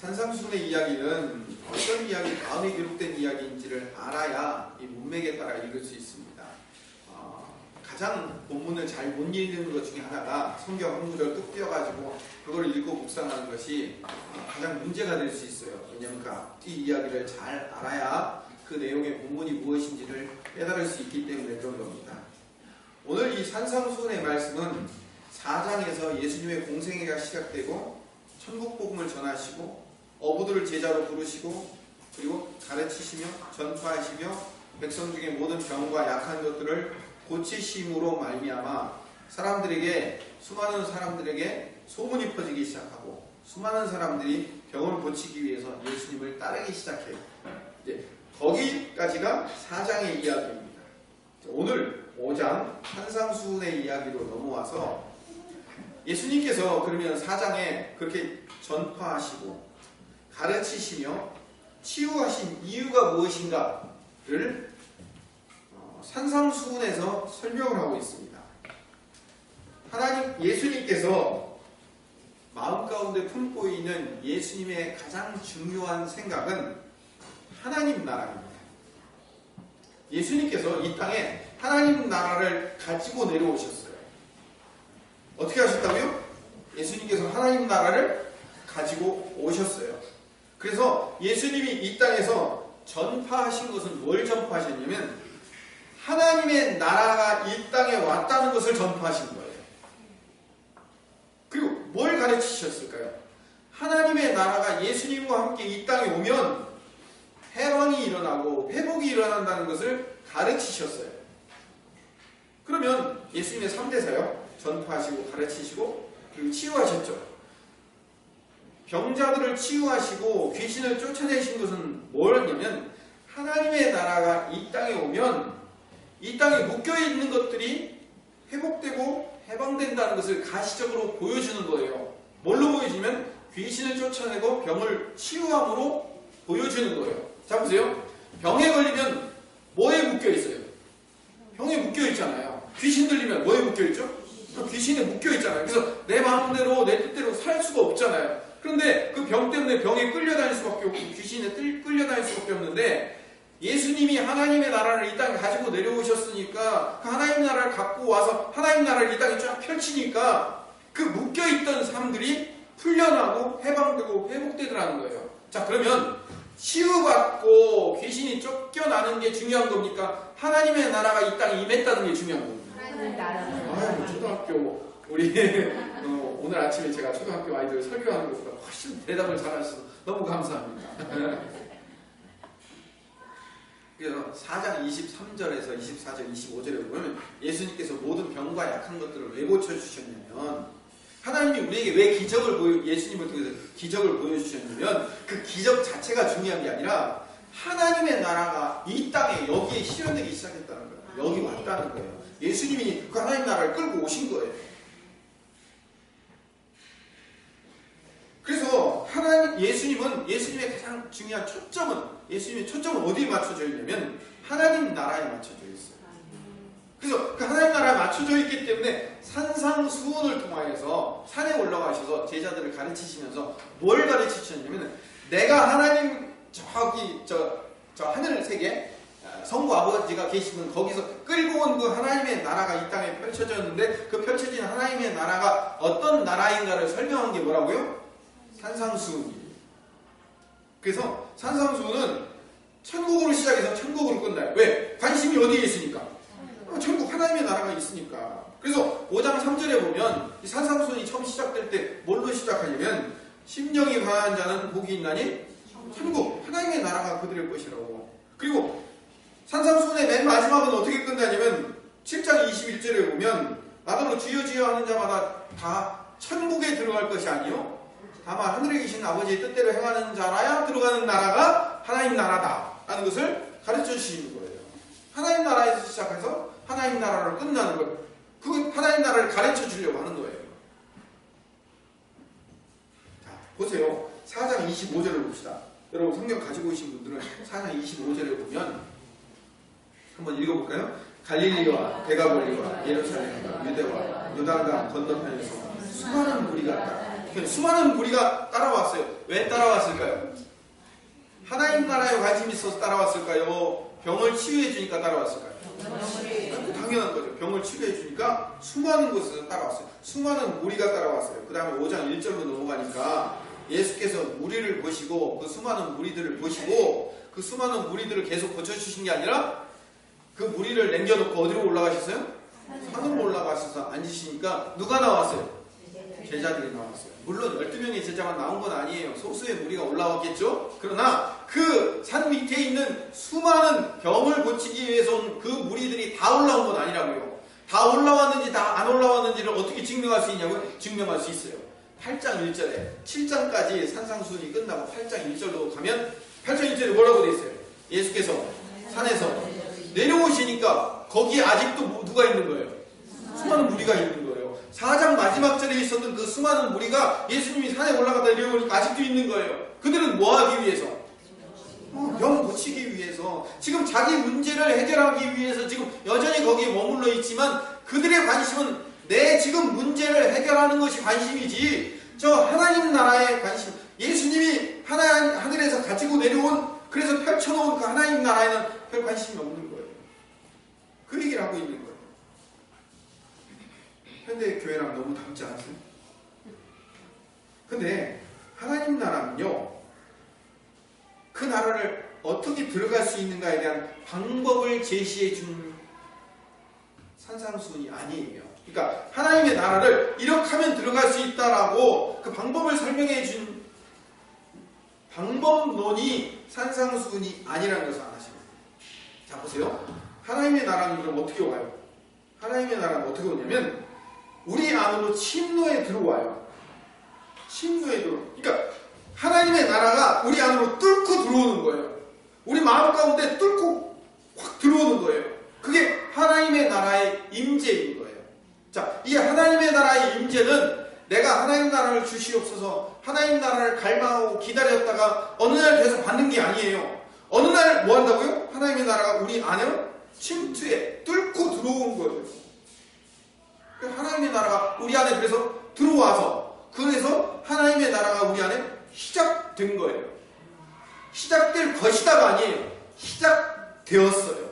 산상수훈의 이야기는 어떤 이야기, 다음에 기록된 이야기인지를 알아야 이 문맥에 따라 읽을 수 있습니다. 가장 본문을 잘 못 읽는 것 중에 하나가 성경 한 구절 뚝 띄어가지고 그걸 읽고 묵상하는 것이 가장 문제가 될 수 있어요. 왜냐하면 그 앞뒤 이야기를 잘 알아야 그 내용의 본문이 무엇인지를 깨달을 수 있기 때문에 그런 겁니다. 오늘 이 산상수훈의 말씀은 4장에서 예수님의 공생애가 시작되고 천국 복음을 전하시고 어부들을 제자로 부르시고 그리고 가르치시며 전파하시며 백성 중에 모든 병과 약한 것들을 고치심으로 말미암아 수많은 사람들에게 소문이 퍼지기 시작하고 수많은 사람들이 병을 고치기 위해서 예수님을 따르기 시작해요. 이제 거기까지가 4장의 이야기입니다. 오늘 5장 산상수훈의 이야기로 넘어와서 예수님께서 그러면 4장에 그렇게 전파하시고 가르치시며 치유하신 이유가 무엇인가를 산상수훈에서 설명을 하고 있습니다. 예수님께서 마음 가운데 품고 있는 예수님의 가장 중요한 생각은 하나님 나라입니다. 예수님께서 이 땅에 하나님 나라를 가지고 내려오셨어요. 어떻게 하셨다고요? 예수님께서 하나님 나라를 가지고 오셨어요. 그래서 예수님이 이 땅에서 전파하신 것은 뭘 전파하셨냐면 하나님의 나라가 이 땅에 왔다는 것을 전파하신 거예요. 그리고 뭘 가르치셨을까요? 하나님의 나라가 예수님과 함께 이 땅에 오면 해방이 일어나고 회복이 일어난다는 것을 가르치셨어요. 그러면 예수님의 3대 사역 전파하시고 가르치시고 그리고 치유하셨죠. 병자들을 치유하시고 귀신을 쫓아내신 것은 뭐였냐면 하나님의 나라가 이 땅에 오면 이 땅에 묶여있는 것들이 회복되고 해방된다는 것을 가시적으로 보여주는 거예요. 뭘로 보여주면 귀신을 쫓아내고 병을 치유함으로 보여주는 거예요. 자 보세요. 병에 걸리면 뭐에 묶여있어요? 병에 묶여있잖아요. 귀신 들리면 뭐에 묶여있죠? 귀신에 묶여있잖아요. 그래서 내 마음대로 내 뜻대로 살 수가 없잖아요. 그런데 그 병 때문에 병에 끌려다닐 수밖에 없고 귀신에 끌려다닐 수밖에 없는데 예수님이 하나님의 나라를 이 땅에 가지고 내려오셨으니까 그 하나님 나라를 갖고 와서 하나님 나라를 이 땅에 쫙 펼치니까 그 묶여있던 삶들이 풀려나고 해방되고 회복되더라는 거예요. 자 그러면 치유받고 귀신이 쫓겨나는 게 중요한 겁니까? 하나님의 나라가 이 땅에 임했다는 게 중요한 겁니다. 하나님의 나라. 초등학교 우리 오늘 아침에 제가 초등학교 아이들 설교하는 것보다 훨씬 대답을 잘하셔서 너무 감사합니다. 그래서 4장 23절에서 24절 25절에 보면 예수님께서 모든 병과 약한 것들을 왜 고쳐주셨냐면 하나님이 우리에게 왜 예수님을 통해서 기적을 보여주셨냐면 그 기적 자체가 중요한 게 아니라 하나님의 나라가 이 땅에 여기에 실현되기 시작했다는 거예요. 여기 왔다는 거예요. 예수님이 그 하나님 나라를 끌고 오신 거예요. 그래서 예수님의 가장 중요한 예수님의 초점은 어디에 맞춰져 있냐면 하나님 나라에 맞춰져 있어요. 그래서 그 하나님 나라에 맞춰져 있기 때문에 산상수훈을 통하여서 산에 올라가셔서 제자들을 가르치시면서 뭘 가르치셨냐면 내가 하나님 저 하늘 세계 성부 아버지가 계시는 거기서 끌고 온 그 하나님의 나라가 이 땅에 펼쳐졌는데 그 펼쳐진 하나님의 나라가 어떤 나라인가를 설명한 게 뭐라고요? 산상수훈이에요. 그래서 산상수훈은 천국으로 시작해서 천국으로 끝나요. 왜? 관심이 어디에 있으니까? 천국 하나님의 나라가 있으니까. 그래서 5장 3절에 보면 이 산상수훈이 처음 시작될 때 뭘로 시작하냐면 심령이 강한 자는 복이 있나니 천국 하나님의 나라가 그들의 것이라고. 그리고 산상수훈의 맨 마지막은 어떻게 끝나냐면 7장 21절에 보면 나더러 주여 주여 하는 자마다 다 천국에 들어갈 것이 아니요 다만 하늘에 계신 아버지의 뜻대로 행하는 자라야 들어가는 나라가 하나님 나라다 라는 것을 가르쳐 주시는 거예요. 하나님 나라에서 시작해서 하나님 나라로 끝나는 거예요. 그 하나님 나라를 가르쳐 주려고 하는 거예요. 자 보세요. 4장 25절을 봅시다. 여러분 성경 가지고 계신 분들은 4장 25절에 보면 한번 읽어볼까요? 갈릴리와 데가볼리와 예루살렘과 유대와 요단강 건너편에서 수많은 무리가 수많은 무리가 따라왔어요. 왜 따라왔을까요? 하나님 나라에 관심이 있어서 따라왔을까요? 병을 치유해 주니까 따라왔을까요? 당연한 거죠. 병을 치유해 주니까 수많은 곳에서 따라왔어요. 수많은 무리가 따라왔어요. 그 다음에 5장 1절로 넘어가니까 예수께서 무리를 보시고 그 수많은 무리들을 보시고 그 수많은 무리들을 계속 고쳐주신 게 아니라 그 무리를 남겨놓고 어디로 올라가셨어요? 산으로 올라가셔서 앉으시니까 누가 나왔어요? 제자들이 나왔어요. 물론 12명의 제자가 나온 건 아니에요. 소수의 무리가 올라왔겠죠? 그러나 그 산 밑에 있는 수많은 병을 고치기 위해서 온 그 무리들이 다 올라온 건 아니라고요. 다 올라왔는지 다 안 올라왔는지를 어떻게 증명할 수 있냐고요? 증명할 수 있어요. 8장 1절에 7장까지 산상수훈이 끝나고 8장 1절로 가면 8장 1절에 뭐라고 돼 있어요? 예수께서 산에서 내려오시니까 거기에 아직도 누가 있는 거예요? 수많은 무리가 있는 거예요. 4장 마지막 절에 있었던 그 수많은 무리가 예수님이 산에 올라갔다 내려오니까 아직도 있는 거예요. 그들은 뭐 하기 위해서? 병 고치기 위해서. 지금 자기 문제를 해결하기 위해서 지금 여전히 거기에 머물러 있지만 그들의 관심은 내 지금 문제를 해결하는 것이 관심이지 저 하나님 나라의 관심, 예수님이 하늘에서 가지고 내려온 그래서 펼쳐놓은 그 하나님 나라에는 별 관심이 없는 거예요. 그 얘기를 하고 있는 거예요. 현대 교회랑 너무 닮지 않으세요? 근데 하나님 나라는요, 그 나라를 어떻게 들어갈 수 있는가에 대한 방법을 제시해 준 산상수훈이 아니에요. 그러니까 하나님의 나라를 이렇게 하면 들어갈 수 있다라고 그 방법을 설명해 준 방법론이 산상수훈이 아니라는 것을 아십니다. 자, 보세요. 하나님의 나라는 그럼 어떻게 와요? 하나님의 나라는 어떻게 오냐면 우리 안으로 침노에 들어와요. 침노에 들어와요. 그러니까 하나님의 나라가 우리 안으로 뚫고 들어오는 거예요. 우리 마음 가운데 뚫고 확 들어오는 거예요. 그게 하나님의 나라의 임재인 거예요. 자, 이 하나님의 나라의 임재는 내가 하나님 나라를 주시옵소서 하나님 나라를 갈망하고 기다렸다가 어느 날 돼서 받는 게 아니에요. 어느 날 뭐 한다고요? 하나님의 나라가 우리 안에 침투에 뚫고 들어온 거예요. 하나님의 나라가 우리 안에 그래서 들어와서 그래서 하나님의 나라가 우리 안에 시작된 거예요. 시작될 것이다가 아니에요. 시작되었어요.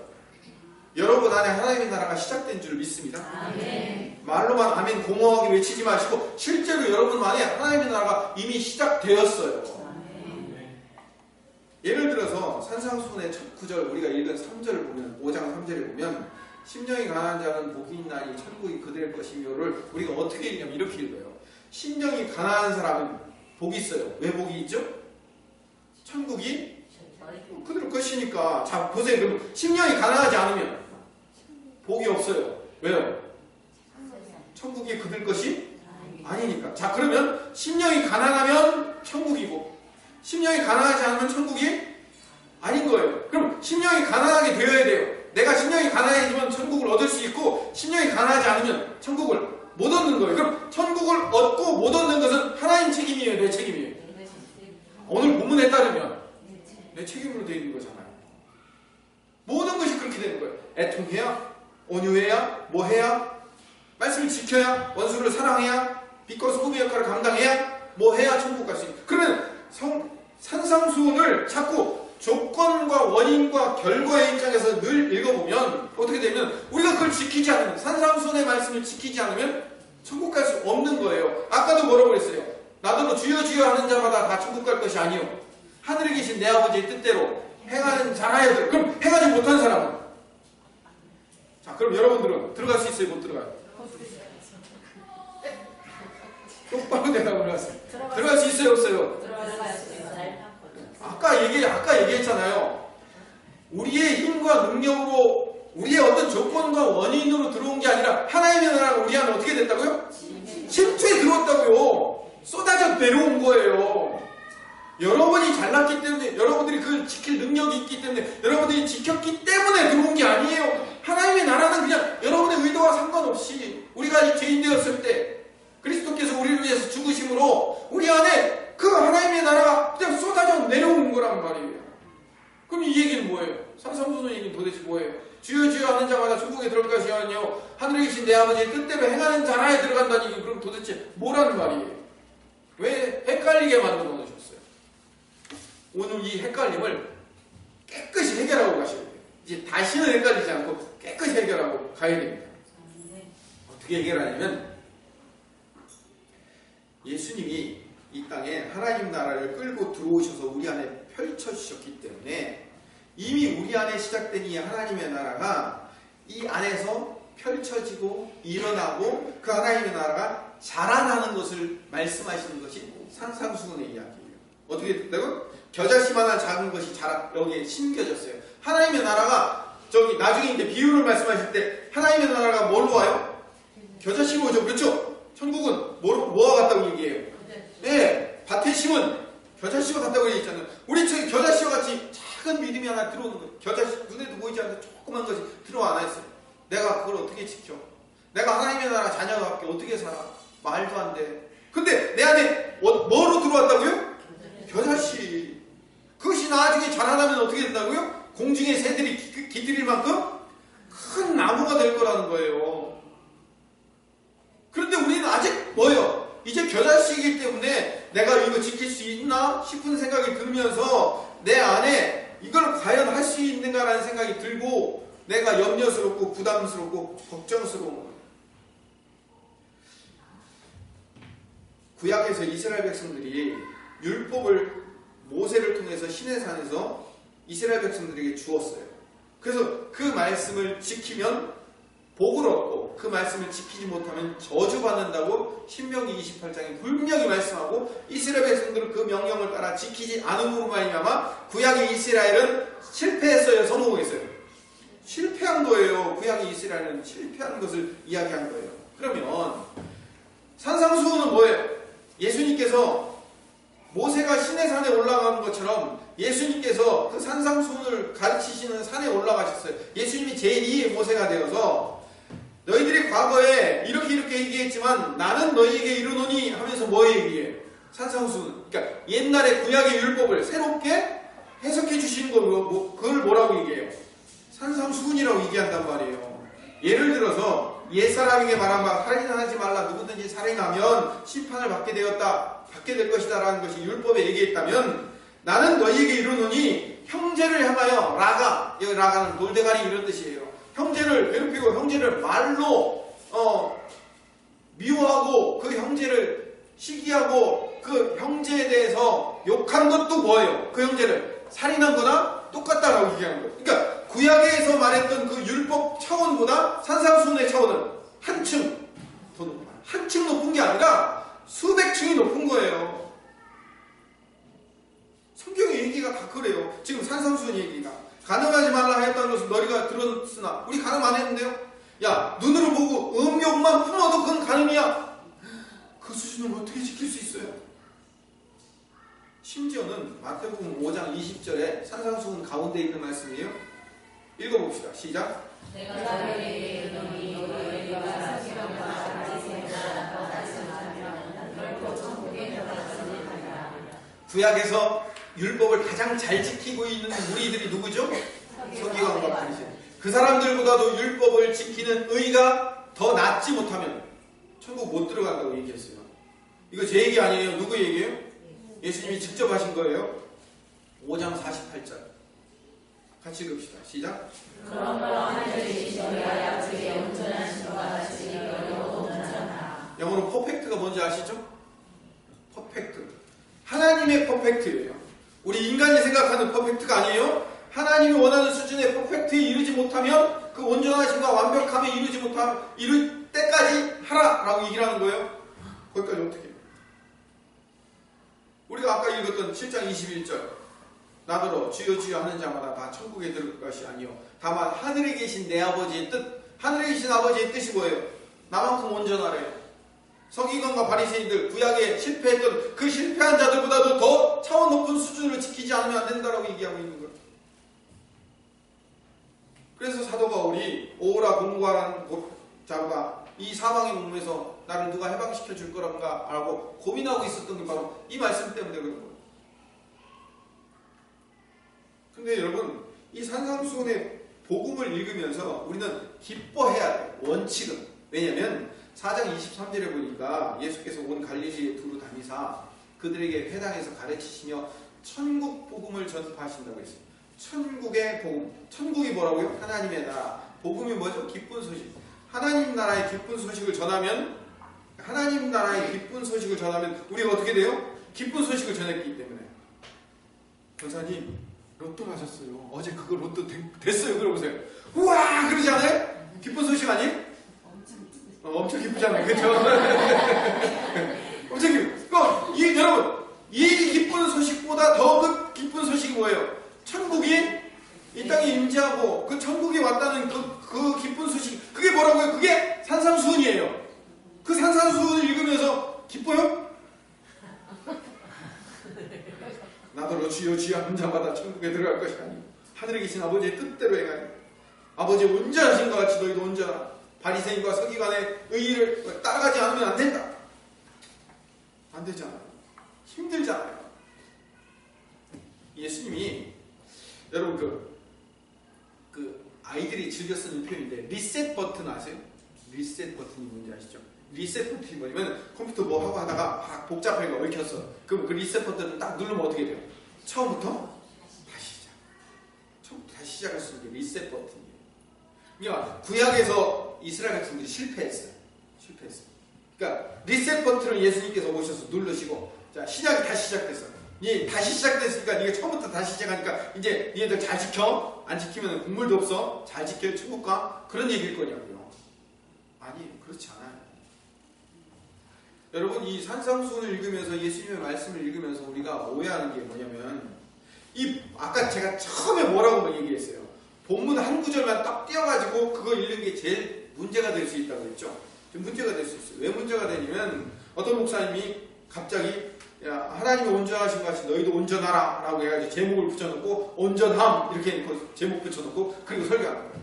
여러분 안에 하나님의 나라가 시작된 줄 믿습니다. 아멘. 말로만 아멘 공허하게 외치지 마시고 실제로 여러분 안에 하나님의 나라가 이미 시작되었어요. 아멘. 예를 들어서 산상수훈의 첫 구절 우리가 읽은 3절을 보면 5장 3절에 보면 심령이 가난한 자는 복이 있나니 천국이 그들의 것이며를 우리가 어떻게 읽냐면 이렇게 읽어요. 심령이 가난한 사람은 복이 있어요. 왜 복이 있죠? 천국이 그들 것이니까. 자, 보세요. 그럼 심령이 가난하지 않으면 복이 없어요. 왜요? 천국이 그들 것이 아니니까. 자, 그러면 심령이 가난하면 천국이고 심령이 가난하지 않으면 천국이 아닌 거예요. 그럼 심령이 가난하게 되어야 돼요. 내가 심령이 가난해지면 천국을 얻을 수 있고 심령이 가난하지 않으면 천국을 못 얻는 거예요. 그럼 천국을 얻고 못 얻는 것은 하나님 책임이에요? 내 책임이에요? 오늘 본문에 따르면 내 책임으로 되어 있는 거잖아요. 모든 것이 그렇게 되는 거예요. 애통해야, 온유해야, 뭐 해야, 말씀을 지켜야, 원수를 사랑해야, 빛과 소금의 역할을 감당해야, 뭐 해야 천국 갈 수 있는. 그러면 산상수훈을 자꾸 조건과 원인과 결과의 입장에서 늘 읽어보면 어떻게 되면 우리가 그걸 지키지 않으면 산상수훈의 말씀을 지키지 않으면 천국 갈 수 없는 거예요. 아까도 뭐라고 그랬어요? 나더러 주여 주여 하는 자마다 다 천국 갈 것이 아니요 하늘에 계신 내 아버지의 뜻대로 행하는 자라야 돼. 그럼 행하지 못한 사람은? 자, 그럼 여러분들은 들어갈 수 있어요? 못 들어가요? 똑바로 대답을 하세요. 들어갈 수 있어요? 없어요? 아까 얘기했잖아요. 우리의 힘과 능력으로 우리의 어떤 조건과 원인으로 들어온 게 아니라 하나님의 나라가 우리 안에 어떻게 됐다고요? 침투에 들어왔다고요. 쏟아져 내려온 거예요. 여러분이 잘났기 때문에 여러분들이 그걸 지킬 능력이 있기 때문에 여러분들이 지켰기 때문에 들어온 게 아니에요. 하나님의 나라는 그냥 여러분의 의도와 상관없이 우리가 죄인 되었을 때 그리스도께서 우리를 위해서 죽으심으로 우리 안에 그 하나님의 나라가 그냥 쏟아져 내려온 거란 말이에요. 그럼 이 얘기는 뭐예요? 산상수훈 얘기는 도대체 뭐예요? 주여 주여 하는 자마다 천국에 들어갈 것이 아니요 하늘에 계신 내 아버지의 뜻대로 행하는 자라에 들어간다니 그럼 도대체 뭐라는 말이에요? 왜 헷갈리게 만들어 놓으셨어요? 오늘 이 헷갈림을 깨끗이 해결하고 가셔야 돼요. 이제 다시는 헷갈리지 않고 깨끗이 해결하고 가야 됩니다. 어떻게 해결하냐면 예수님이 이 땅에 하나님 나라를 끌고 들어오셔서 우리 안에 펼쳐주셨기 때문에 이미 우리 안에 시작된 이 하나님의 나라가 이 안에서 펼쳐지고 일어나고 그 하나님의 나라가 자라나는 것을 말씀하시는 것이 산상수훈의 이야기예요. 어떻게 됐다고? 겨자씨만한 작은 것이 여기에 심겨졌어요. 하나님의 나라가 저기 나중에 이제 비유를 말씀하실 때 하나님의 나라가 뭘로 와요? 겨자씨로 오죠. 그렇죠? 천국은 뭐와 같다고 얘기해요? 네, 밭에 심은 겨자씨와 같다고 얘기했잖아요. 우리 저기 겨자씨와 같이 작은 믿음이 하나 들어오는 거예요. 겨자씨 눈에도 보이지 않는 조그만 것이 들어와 있어요. 내가 그걸 어떻게 지켜? 내가 하나님의 나라 자녀답게 어떻게 살아? 말도 안 돼. 근데 내 안에 뭐로 들어왔다고요? 겨자씨. 그것이 나중에 자라나면 어떻게 된다고요? 공중의 새들이 기들일 만큼 큰 나무가 될 거라는 거예요. 그런데 우리는 아직 뭐예요? 이제 겨자씨이기 때문에 내가 이거 지킬 수 있나 싶은 생각이 들면서 내 안에 이걸 과연 할 수 있는가라는 생각이 들고 내가 염려스럽고 부담스럽고 걱정스러운 거예요. 구약에서 이스라엘 백성들이 율법을 모세를 통해서 시내산에서 이스라엘 백성들에게 주었어요. 그래서 그 말씀을 지키면 복을 얻고 그 말씀을 지키지 못하면 저주받는다고 신명기 28장에 분명히 말씀하고 이스라엘 백성들은 그 명령을 따라 지키지 않음으로 말미암아 구약의 이스라엘은 실패했어요? 성공했어요? 실패한 거예요. 구약의 이스라엘은 실패하는 것을 이야기한 거예요. 그러면 산상수훈은 뭐예요? 예수님께서 모세가 시내산에 올라가는 것처럼 예수님께서 그 산상수훈을 가르치시는 산에 올라가셨어요. 예수님이 제2의 모세가 되어서 너희들이 과거에 이렇게 얘기했지만 나는 너희에게 이르노니 하면서 뭐 얘기해요? 산상수훈. 그러니까 옛날에 구약의 율법을 새롭게 해석해 주시는 거 그걸 뭐라고 얘기해요? 산상수훈이라고 얘기한단 말이에요. 예를 들어서 옛사람에게 말한 바 살인하지 말라. 누구든지 살인하면 심판을 받게 될 것이다 라는 것이 율법에 얘기했다면 나는 너희에게 이르노니 형제를 향하여 라가, 여기 라가는 돌대가리 이런 뜻이에요. 형제를 괴롭히고 형제를 말로 미워하고 그 형제를 시기하고 그 형제에 대해서 욕한 것도 뭐예요? 그 형제를 살인한 거나 똑같다라고 얘기하는 거예요. 그러니까 구약에서 말했던 그 율법 차원보다 산상수훈의 차원은 한층 더 높아요. 한층 높은 게 아니라 수백 층이 높은 거예요. 성경의 얘기가 다 그래요. 지금 산상수훈 얘기가 가늠하지 말라 했다는 것을 너희가 들었으나 우리 가늠 안 했는데요? 야, 눈으로 보고 음욕만 품어도 그건 가늠이야. 그 수준을 어떻게 지킬 수 있어요? 심지어는 마태복음 5장 20절에 산상수훈 가운데 있는 말씀이에요. 읽어봅시다. 시작. 내가 너희에게 이르노니 너희가 사시경과 같이 생각하고 같이 말하면 결코 천국에 들어가지 못하리라. 구약에서 율법을 가장 잘 지키고 있는 무리들이 누구죠? 서기관과 바리새인. 그 사람들보다도 율법을 지키는 의가 더 낫지 못하면 천국 못 들어간다고 얘기했어요. 이거 제 얘기 아니에요. 누구 얘기예요? 예수님이 직접 하신 거예요. 5장 48절 같이 읽읍시다. 시작. 그러므로 하늘에 계신 너희가 약속에 온전하신 것 같이 너희도 온전하라. 영어로 퍼펙트가 뭔지 아시죠? 퍼펙트. 하나님의 퍼펙트예요. 우리 인간이 생각하는 퍼펙트가 아니에요. 하나님이 원하는 수준의 퍼펙트에 이르지 못하면 그 온전하심과 완벽함에 이를 때까지 하라라고 얘기를 하는 거예요. 거기까지 어떻게 해요? 우리가 아까 읽었던 7장 21절 나더러 주여 주여 하는 자마다 다 천국에 들을 것이 아니요 다만 하늘에 계신 내 아버지의 뜻. 하늘에 계신 아버지의 뜻이 뭐예요? 나만큼 온전하래요. 서기관과 바리새인들 구약에 실패했던 그 실패한 자들보다도 더 차원 높은 수준을 지키지 않으면 안 된다라고 얘기하고 있는 거예요. 그래서 사도 바울이 오라 공고하는 자가 이 사망의 몸에서 나를 누가 해방시켜 줄 거란가 알고 고민하고 있었던 게 바로 이 말씀 때문에 그런 거예요. 근데 여러분 이 산상수훈의 복음을 읽으면서 우리는 기뻐해야 돼요. 원칙은. 왜냐하면 4장 23절에 보니까 예수께서 온 갈릴리에 두루 다니사 그들에게 회당에서 가르치시며 천국 복음을 전파하신다고 했어요. 천국의 복음. 천국이 뭐라고요? 하나님의 나라. 복음이 뭐죠? 기쁜 소식. 하나님 나라의 기쁜 소식을 전하면, 하나님 나라의 기쁜 소식을 전하면 우리가 어떻게 돼요? 기쁜 소식을 전했기 때문에. 권사님 로또 하셨어요. 어제 그거 로또 됐어요. 그러보세요. 우와! 그러지 않아요? 기쁜 소식 아니에요? 엄청 기쁘잖아요. 그렇죠? 엄청 기쁘. 여러분, 이 기쁜 소식보다 더 기쁜 소식이 뭐예요? 천국이 이 땅에 임재하고 그 천국이 왔다는 그 기쁜 소식. 그게 뭐라고요? 그게 산상수훈이에요. 그 산상수훈을 읽으면서 기뻐요? 나더러 주여 주여 한 자마다 천국에 들어갈 것이 아니고 하늘에 계신 아버지의 뜻대로 행하니 아버지의 온전하신 것 같이 너희도 온전하라. 바리새인과 서기관의 의의를 따라가지 않으면 안 된다. 안 되잖아요. 힘들잖아요. 예수님이 여러분 그 아이들이 즐겨 쓰는 표현인데 리셋 버튼 아세요? 리셋 버튼이 뭔지 아시죠? 리셋 버튼이 뭐냐면 컴퓨터 뭐 하고 하다가 막 복잡하게 얽혔어. 그럼 그 리셋 버튼을 딱 누르면 어떻게 돼요? 처음부터 다시 시작. 처음부터 다시 시작할 수 있는 게 리셋 버튼이에요. 그러니까 구약에서 이스라엘 백성들이 실패했어요. 그러니까 리셋 버튼을 예수님께서 오셔서 누르시고 자 시작이 다시 시작됐어. 다시 시작됐으니까 이게 처음부터 다시 시작하니까 이제 니네들 잘 지켜. 안 지키면 국물도 없어. 잘 지켜 천국 가. 그런 얘기일 거냐고요. 아니에요. 그렇지 않아요. 여러분 이 산상수훈을 읽으면서 예수님의 말씀을 읽으면서 우리가 오해하는 게 뭐냐면 아까 제가 처음에 뭐라고 얘기했어요. 본문 한 구절만 딱 띄어가지고 그거 읽는 게 제일 문제가 될 수 있다고 했죠. 좀 문제가 될 수 있어요. 왜 문제가 되냐면 어떤 목사님이 갑자기 야 하나님이 온전하신 것 같이 너희도 온전하라 라고 해가지고 제목을 붙여놓고 온전함 이렇게 제목 붙여놓고 그리고 설교하는 거예요.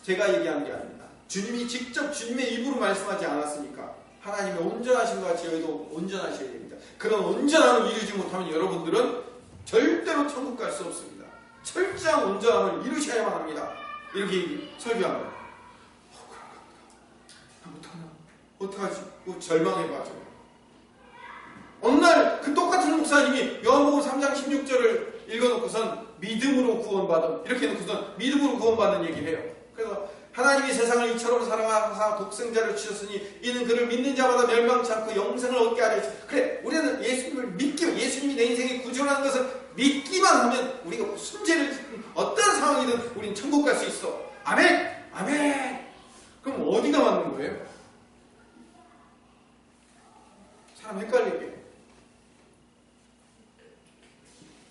제가 얘기하는 게 아닙니다. 주님이 직접 주님의 입으로 말씀하지 않았으니까 하나님의 온전하신 것 같이 너희도 온전하셔야 됩니다. 그런 온전함을 이루지 못하면 여러분들은 절대로 천국 갈 수 없습니다. 철저한 온전함을 이루셔야만 합니다. 이렇게 설교한 거예요. 나 못하나? 어떡하지? 절망해봐죠. 어느 날 그 똑같은 목사님이 요한복음 3장 16절을 읽어놓고선 믿음으로 구원받음 이렇게 해놓고선 믿음으로 구원받는 얘기를 해요. 그래서 하나님이 세상을 이처럼 사랑하사 독생자를 주셨으니 이는 그를 믿는 자마다 멸망치 않고 영생을 얻게 하려 하셨다. 그래 우리는 예수님을 믿기만 예수님이 내 인생에 구원하는 것을 믿기만 하면 우리가 무슨 죄를 짓든 어떤 상황이든 우리는 천국 갈 수 있어. 아멘! 아멘! 그럼 어디가 맞는 거예요? 사람 헷갈리게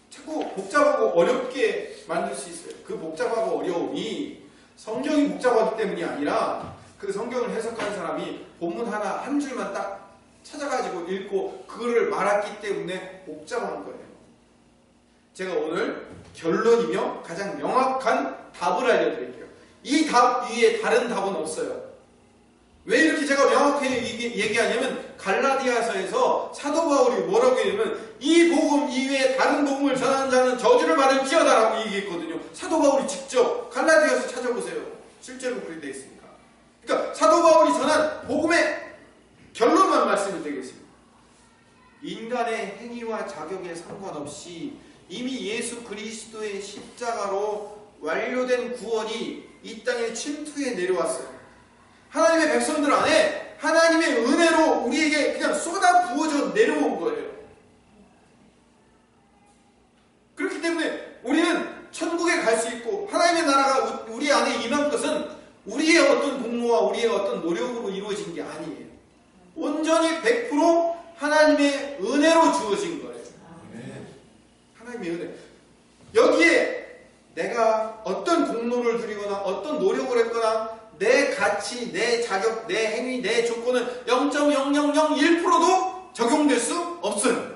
자꾸 복잡하고 어렵게 만들 수 있어요. 그 복잡하고 어려움이 성경이 복잡하기 때문이 아니라 그 성경을 해석하는 사람이 본문 하나 한 줄만 딱 찾아가지고 읽고 그거를 말했기 때문에 복잡한 거예요. 제가 오늘 결론이며 가장 명확한 답을 알려드릴게요. 이 답 위에 다른 답은 없어요. 왜 이렇게 제가 명확하게 얘기하냐면 갈라디아서에서 사도 바울이 뭐라고 얘기하면 이 복음 이외에 다른 복음을 전하는 자는 저주를 받을지어다라고 얘기했거든요. 사도 바울이 직접 갈라디아서 찾아보세요. 실제로 그렇게 되어 있으니까. 그러니까 사도 바울이 전한 복음의 결론만 말씀을 드리겠습니다. 인간의 행위와 자격에 상관없이 이미 예수 그리스도의 십자가로 완료된 구원이 이 땅에 침투해 내려왔어요. 하나님의 백성들 안에 하나님의 은혜로 우리에게 그냥 쏟아 부어져 내려온 거예요. 그렇기 때문에 우리는 천국에 갈 수 있고 하나님의 나라가 우리 안에 임한 것은 우리의 어떤 공로와 우리의 어떤 노력으로 이루어진 게 아니에요. 온전히 100% 하나님의 은혜로 주어진 거예요. 하나님의 은혜. 여기에 내가 어떤 공로를 들이거나 어떤 노력을 했거나 내 가치, 내 자격, 내 행위, 내 조건은 0.0001%도 적용될 수 없어요.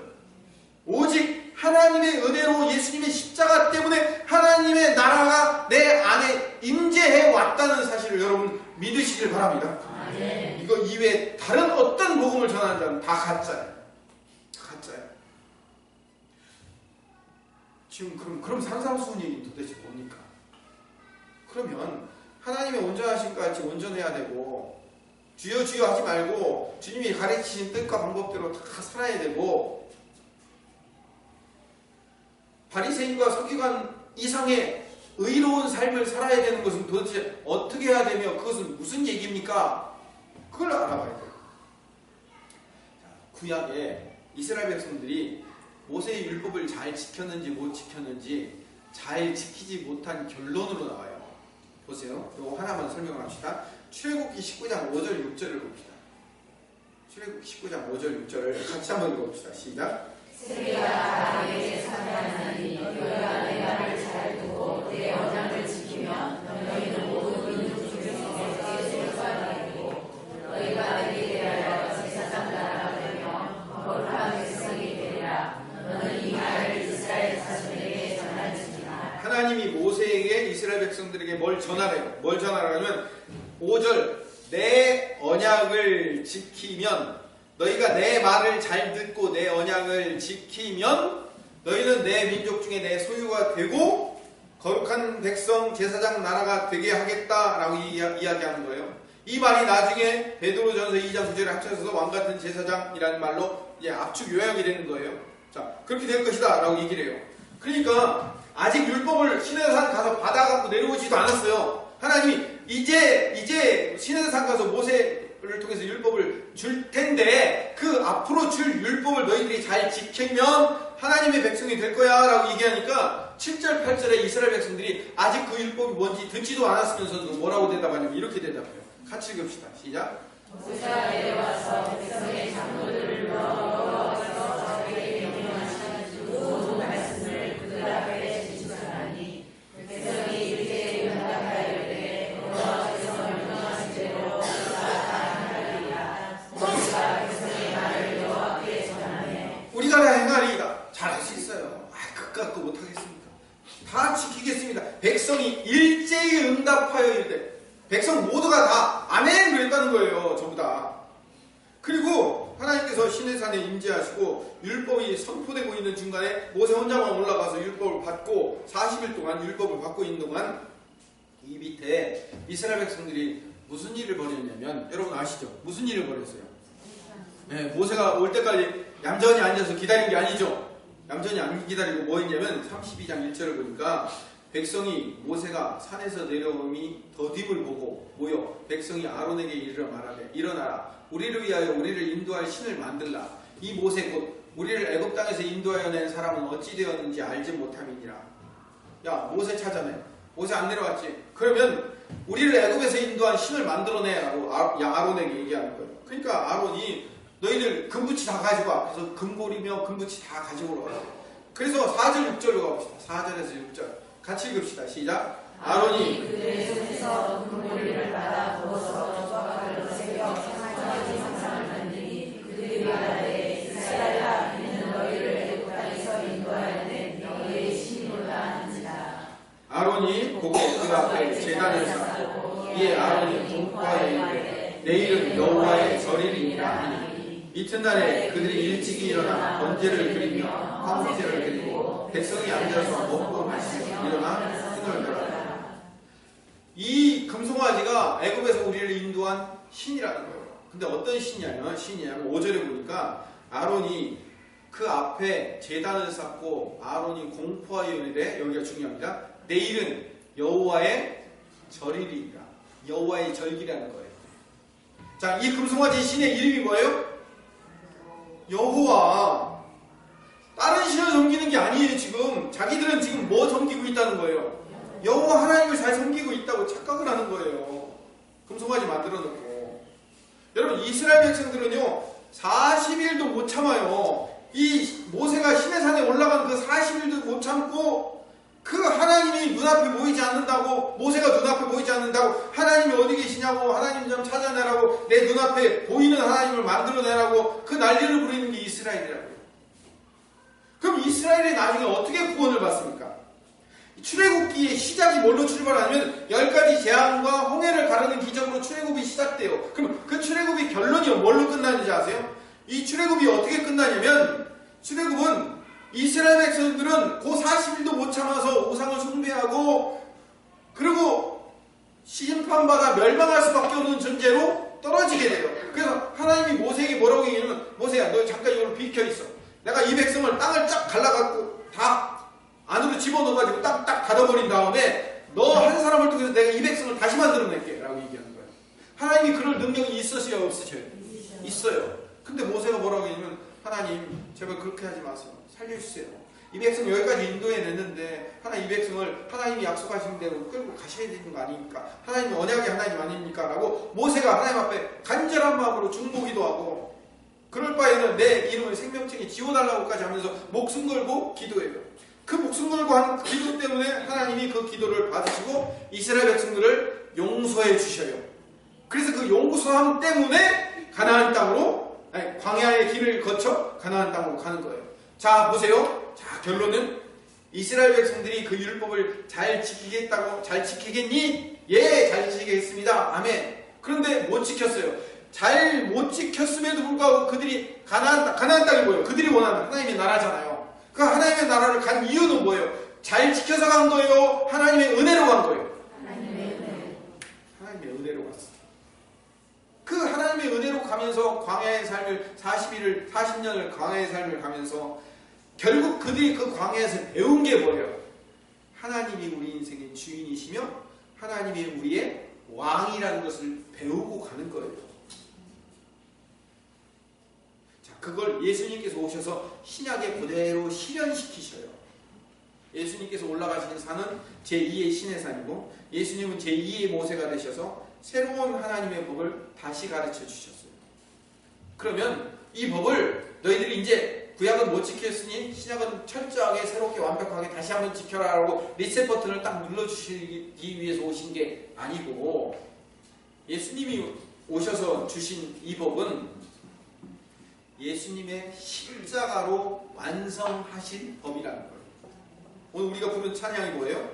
오직 하나님의 은혜로 예수님의 십자가 때문에 하나님의 나라가 내 안에 임재해 왔다는 사실을 여러분 믿으시길 바랍니다. 네. 이거 이외에 다른 어떤 복음을 전하는 자는 다 가짜예요. 가짜예요. 지금 그럼 산상수훈 얘기 도대체 뭡니까? 그러면 하나님의 온전하신 것 같이 온전해야 되고 주여 주여 하지 말고 주님이 가르치신 뜻과 방법대로 다 살아야 되고, 바리새인과 서기관 이상의 의로운 삶을 살아야 되는 것은 도대체 어떻게 해야 되며 그것은 무슨 얘기입니까? 그걸 알아봐야 돼요. 구약에 이스라엘 백성들이 모세의 율법을 잘 지켰는지 못 지켰는지 잘 지키지 못한 결론으로 나와요. 보세요. 이거 하나만 설명을 합시다. 출애굽기 19장 5절 6절을 봅시다. 출애굽기 19장 5절 6절을 같이 한번 읽어봅시다. 시작. 세계가 나에게 사랑하니 너희가 내 말을 잘 듣고 내 언약을 지키면 너희는 모든 민족 중에서 내게 소유하리고 너희가 내게 대하여 제사장 나라가 되며 거룩한 백성이 되리라. 너는 이 말을 이스라엘 자손에게 전할지니라. 하나님이 모세에게 이스라엘 백성들에게 뭘 전하래요? 뭘 전하라면 5절 내 언약을 지키면, 너희가 내 말을 잘 듣고 내 언약을 지키면 너희는 내 민족 중에 내 소유가 되고 거룩한 백성 제사장 나라가 되게 하겠다라고 이야기하는 거예요. 이 말이 나중에 베드로전서 2장 9절에 합쳐져서 왕같은 제사장이라는 말로 이제 압축 요약이 되는 거예요. 자, 그렇게 될 것이다 라고 얘기를 해요. 그러니까 아직 율법을 시내산 가서 받아갖고 내려오지도 않았어요. 하나님이 이제 시내산 가서 모세를 통해서 율법을 줄 텐데 그 앞으로 줄 율법을 너희들이 잘 지키면 하나님의 백성이 될 거야 라고 얘기하니까 7절 8절에 이스라엘 백성들이 아직 그 율법이 뭔지 듣지도 않았으면서도 뭐라고 대답하냐면 이렇게 대답해요. 같이 읽읍시다. 시작. 모세가 내려와서 백성의 장로들을 불러서 저에게 명령하신 모든 말씀을 그들 앞에 지시하니 백성이 이르게 응답하여되 너와 백성을 명령하신 대로 다 행하리라. 모세가 백성의 말을 여호와께 전하매 우리가 다 행하리이다. 잘할 수 있어요. 그깟 거 못하겠습니까? 다 지키겠습니다. 백성이 일제히 응답하여 이르되 백성 모두가 다 아멘 그랬다는 거예요. 전부 다. 그리고 하나님께서 시내산에 임재하시고 율법이 선포되고 있는 중간에 모세 혼자만 올라가서 율법을 받고 40일 동안 율법을 받고 있는 동안 이 밑에 이스라엘 백성들이 무슨 일을 벌였냐면, 여러분 아시죠? 무슨 일을 벌였어요? 네, 모세가 올 때까지 얌전히 앉아서 기다린 게 아니죠. 얌전히 안 기다리고 뭐 했냐면 32장 1절을 보니까 백성이 모세가 산에서 내려옴이 더딤을 보고 모여 백성이 아론에게 이르러 말하되 일어나라 우리를 위하여 우리를 인도할 신을 만들라. 이 모세 곧 우리를 애굽 땅에서 인도하여 낸 사람은 어찌 되었는지 알지 못함이니라. 야, 모세 찾아내. 모세 안 내려왔지? 그러면 우리를 애굽에서 인도한 신을 만들어내라고 아론에게 얘기하는 거예요. 그러니까 아론이 너희들 금붙이 다 가지고 와. 그래서 금고리며 금붙이 다 가지고 오라고. 그래서 4절 6절로 가봅시다. 4절에서 6절 같이 읽읍시다. 시작. 아론이 그들의 손에서 금고리를 받아 부어서 조각을 새겨 하나님 상상을 만드니 그들이 말하되 이스라엘아 이는 너희를 애굽 땅에서 인도하여 낸 너희의 신이로다 하는지라. 아론이 보고 그 앞에 제단을 쌓고 이에 아론이 공포하여 이르되 내일은 여호와의 절일이니라 하니 이튿날에 그들이 일찍이 일어나 번제를 드리며 화목제를 드리고 백성이 앉아서 먹고 마시고 일어나 승을 멸하라. 이 금송아지가 애굽에서 우리를 인도한 신이라는 거예요. 근데 어떤 신이냐면 5절에 보니까 아론이 그 앞에 제단을 쌓고 아론이 공포하여 이르되, 여기가 중요합니다. 내일은 여호와의 절일이니라. 여호와의 절기라는 거예요. 자, 이 금송아지 신의 이름이 뭐예요? 여호와. 다른 신을 섬기는 게 아니에요. 지금 자기들은 지금 뭐 섬기고 있다는 거예요? 여호와 하나님을 잘 섬기고 있다고 착각을 하는 거예요. 금송아지 만들어 놓고. 여러분, 이스라엘 백성들은요 40일도 못 참아요. 이 모세가 시내산에 올라간 그 40일도 못 참고 그 하나님이 눈앞에 보이지 않는다고, 모세가 눈앞에 보이지 않는다고 하나님이 어디 계시냐고, 하나님 좀 찾아내라고, 내 눈앞에 보이는 하나님을 만들어내라고 그 난리를 부리는 게 이스라엘이라고요. 그럼 이스라엘이 나중에 어떻게 구원을 받습니까? 출애굽기의 시작이 뭘로 출발하냐면 10가지 재앙과 홍해를 가르는 기적으로 출애굽이 시작돼요. 그럼 그 출애굽이 결론이 뭘로 끝나는지 아세요? 이 출애굽이 어떻게 끝나냐면, 출애굽은 이스라엘 백성들은 그 40일도 못 참아서 우상을 숭배하고 그리고 심판받아 멸망할 수밖에 없는 존재로 떨어지게 돼요. 그래서 하나님이 모세에게 뭐라고 얘기하면, 모세야 너 잠깐 이걸 비켜 있어. 내가 이 백성을 땅을 쫙 갈라갖고 다 안으로 집어넣어가지고 딱 닫아버린 다음에 너 한 사람을 통해서 내가 이 백성을 다시 만들어낼게 라고 얘기하는 거예요. 하나님이 그럴 능력이 있으셔요 없으셔요? 있어요. 근데 모세가 뭐라고 얘기하면, 하나님 제발 그렇게 하지 마세요. 살려주세요. 이 백성 여기까지 인도해냈는데 이 백성을 하나님이 약속하신 대로 끌고 가셔야 되는 거 아닙니까? 하나님이 언약의 하나님 아닙니까? 라고 모세가 하나님 앞에 간절한 마음으로 중보기도 하고, 그럴 바에는 내 이름을 생명책에 지워달라고까지 하면서 목숨 걸고 기도해요. 그 목숨 걸고 한 기도 때문에 하나님이 그 기도를 받으시고 이스라엘 백성들을 용서해 주셔요. 그래서 그 용서함 때문에 가나안 땅으로, 광야의 길을 거쳐 가나안 땅으로 가는 거예요. 자 보세요. 자 결론은, 이스라엘 백성들이 그 율법을 잘 지키겠다고, 잘 지키겠니? 예, 잘 지키겠습니다. 아멘. 그런데 못 지켰어요. 잘 못 지켰음에도 불구하고 그들이 가나안 땅이 뭐예요? 그들이 원하는 하나님의 나라잖아요. 그 하나님의 나라를 간 이유는 뭐예요? 잘 지켜서 간 거예요? 하나님의 은혜로 간 거예요? 하나님의 은혜로 갔어요. 그 하나님의 은혜로 가면서 광야의 삶을 40년을 광야의 삶을 가면서 결국 그들이 그 광야에서 배운 게 뭐예요? 하나님이 우리 인생의 주인이시며 하나님이 우리의 왕이라는 것을 배우고 가는 거예요. 자, 그걸 예수님께서 오셔서 신약에 그대로 실현시키셔요. 예수님께서 올라가시는 산은 제2의 신의 산이고, 예수님은 제2의 모세가 되셔서 새로운 하나님의 법을 다시 가르쳐 주셨어요. 그러면 이 법을 너희들이 이제 구약은 못 지켰으니 신약은 철저하게 새롭게 완벽하게 다시 한번 지켜라 라고 리셋 버튼을 딱 눌러주시기 위해서 오신 게 아니고, 예수님이 오셔서 주신 이 법은 예수님의 십자가로 완성하신 법이라는 거예요. 오늘 우리가 부른 찬양이 뭐예요?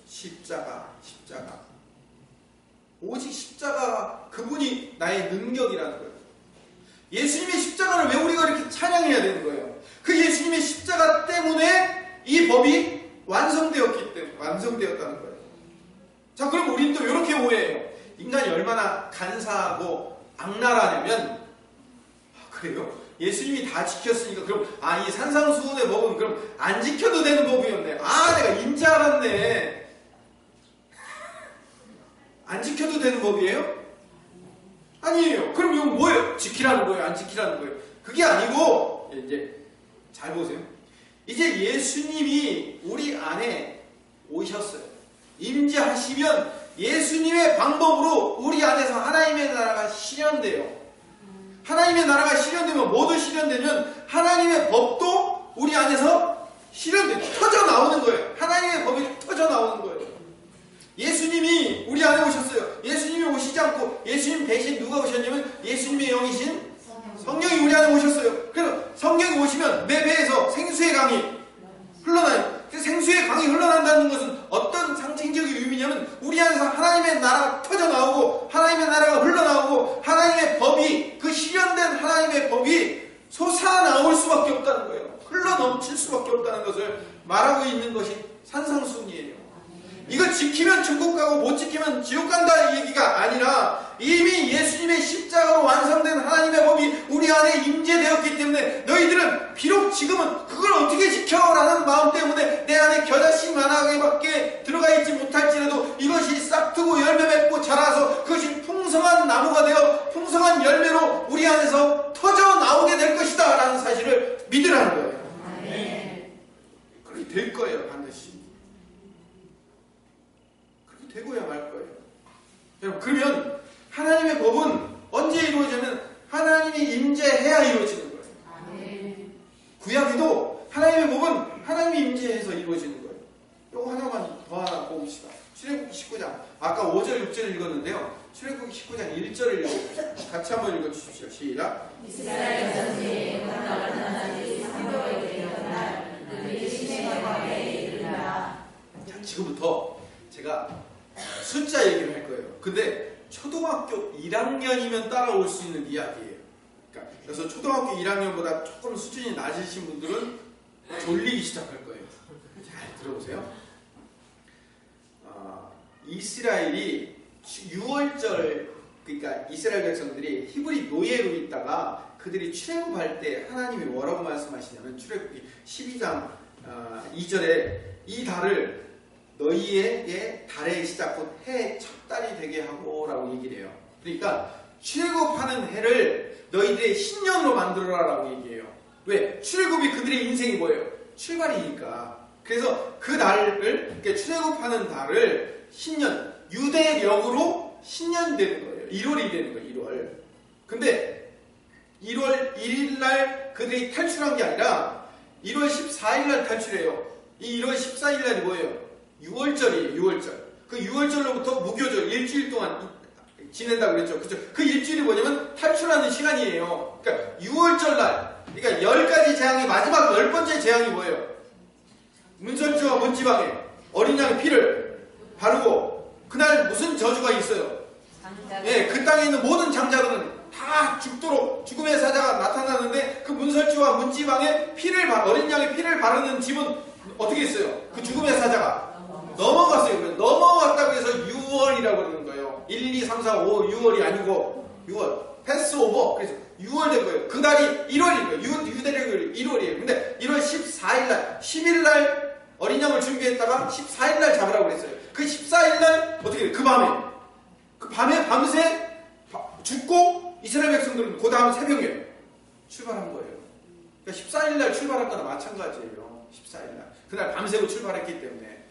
십자가, 십자가. 오직 십자가, 그분이 나의 능력이라는 거예요. 예수님의 십자가를 왜 우리가 이렇게 찬양해야 되는 거예요? 그 예수님의 십자가 때문에 이 법이 완성되었기 때문에, 완성되었다는 거예요. 자, 그럼 우리는 또 이렇게 오해해요. 인간이 얼마나 간사하고 악랄하냐면, 그래요? 예수님이 다 지켰으니까 그럼 이 산상수훈의 법은 그럼 안 지켜도 되는 법이었네. 내가 인지 알았네. 안 지켜도 되는 법이에요? 아니에요. 그럼 이건 뭐예요? 지키라는 거예요? 안 지키라는 거예요? 그게 아니고, 이제 잘 보세요. 이제 예수님이 우리 안에 오셨어요. 임재하시면 예수님의 방법으로 우리 안에서 하나님의 나라가 실현돼요. 하나님의 나라가 실현되면 뭐도 실현되면 하나님의 법도 우리 안에서 실현돼요. 터져 나오는 거예요. 하나님의 법이 터져 나오는 거예요. 예수님이 우리 안에 오셨어요. 예수님이 오시지 않고 예수님 대신 누가 오셨냐면 예수님의 영이신 성령이 우리 안에 오셨어요. 그래서 성령이 오시면 내 배에서 생수의 강이 흘러나요. 생수의 강이 흘러난다는 것은 어떤 상징적인 의미냐면 우리 안에서 하나님의 나라가 터져 나오고 하나님의 나라가 흘러나오고 하나님의 법이, 그 실현된 하나님의 법이 솟아나올 수밖에 없다는 거예요. 흘러넘칠 수밖에 없다는 것을 말하고 있는 것이 산상수훈이에요. 이거 지키면 천국 가고 못 지키면 지옥 간다 얘기가 아니라 이미 예수님의 십자가로 완성된 하나님의 법이 우리 안에 임재되었기 때문에 너희들은 비록 지금은 그걸 어떻게 지켜라는 마음 때문에 내 안에 겨자씨만하게밖에 들어가 있지 못할지라도 이것이 싹트고 열매 맺고 자라서 그것이 풍성한 나무가 되어 풍성한 열매로 우리 안에서 터져 나오게 될 것이다 라는 사실을 믿으라는 거예요. 아멘. 그렇게 될 거예요. 반드시 그렇게 되고야 말 거예요. 여러분, 그러면 하나님의 법은 언제 이루어지냐면 하나님이 임재해야 이루어지는 거예요. 아멘. 구약에도 하나님의 법은 하나님이 임재해서 이루어지는 거예요. 이거 하나만 더 하나 봅시다. 출애굽기 19장. 아까 5절 6절 읽었는데요. 출애굽기 19장 1절을 읽어주십시오. 같이 한번 읽어주십시오. 시작. 이스라엘 자손이 건너가는 날이 3개월이 되던 날 그들이 시내의 광야에 이르니라. 자, 지금부터 제가 숫자 얘기를 할 거예요. 근데 초등학교 1학년이면 따라올 수 있는 이야기예요. 그러니까 그래서 초등학교 1학년보다 조금 수준이 낮으신 분들은 졸리기 시작할 거예요. 잘 들어보세요. 이스라엘이 6월절 그러니까 이스라엘 백성들이 히브리 노예로 있다가 그들이 출애굽할 때 하나님이 뭐라고 말씀하시냐면 출애굽기 12장 2절에 이 달을 너희에게 달의 시작 곧 해의 첫 달이 되게 하고 라고 얘기를 해요. 그러니까 출애굽하는 해를 너희들의 신년으로 만들어라라고 얘기해요. 왜? 출애굽이 그들의 인생이 뭐예요? 출발이니까. 그래서 그 달을, 그러니까 출애굽하는 달을 신년, 유대력으로 신년 되는 거예요. 1월이 되는 거예요. 1월. 근데 1월 1일 날 그들이 탈출한 게 아니라 1월 14일 날 탈출해요. 이 1월 14일 날이 뭐예요? 6월절이에요. 6월절. 그 6월절로부터 무교절 일주일 동안 지낸다고 그랬죠. 그죠? 그 일주일이 뭐냐면 탈출하는 시간이에요. 그러니까 6월절 날, 그러니까 10가지 재앙의 마지막 10번째 재앙이 뭐예요? 문설주와 문지방에 어린 양의 피를 바르고 그날 무슨 저주가 있어요? 예, 그 땅에 있는 모든 장자들은 다 죽도록 죽음의 사자가 나타나는데 그 문설주와 문지방에 어린 양의 피를 바르는 집은 어떻게 했어요? 그 죽음의 사자가 넘어갔어요. 넘어갔다고 해서 6월이라고 그러는 거예요. 1, 2, 3, 4, 5, 6월이 아니고 6월. 패스오버. 그래서 6월 된 거예요. 그날이 1월인 거예요. 유대력이 1월이에요. 근데 1월 14일 날, 10일 날 어린 양을 준비했다가 14일 날 잡으라고 그랬어요. 그 14일 날 어떻게 해요? 그 밤에 밤새 죽고 이스라엘 백성들은 그 다음 새벽에 출발한 거예요. 그러니까 14일 날 출발한 거나 마찬가지예요. 14일 날. 그날 밤새고 출발했기 때문에.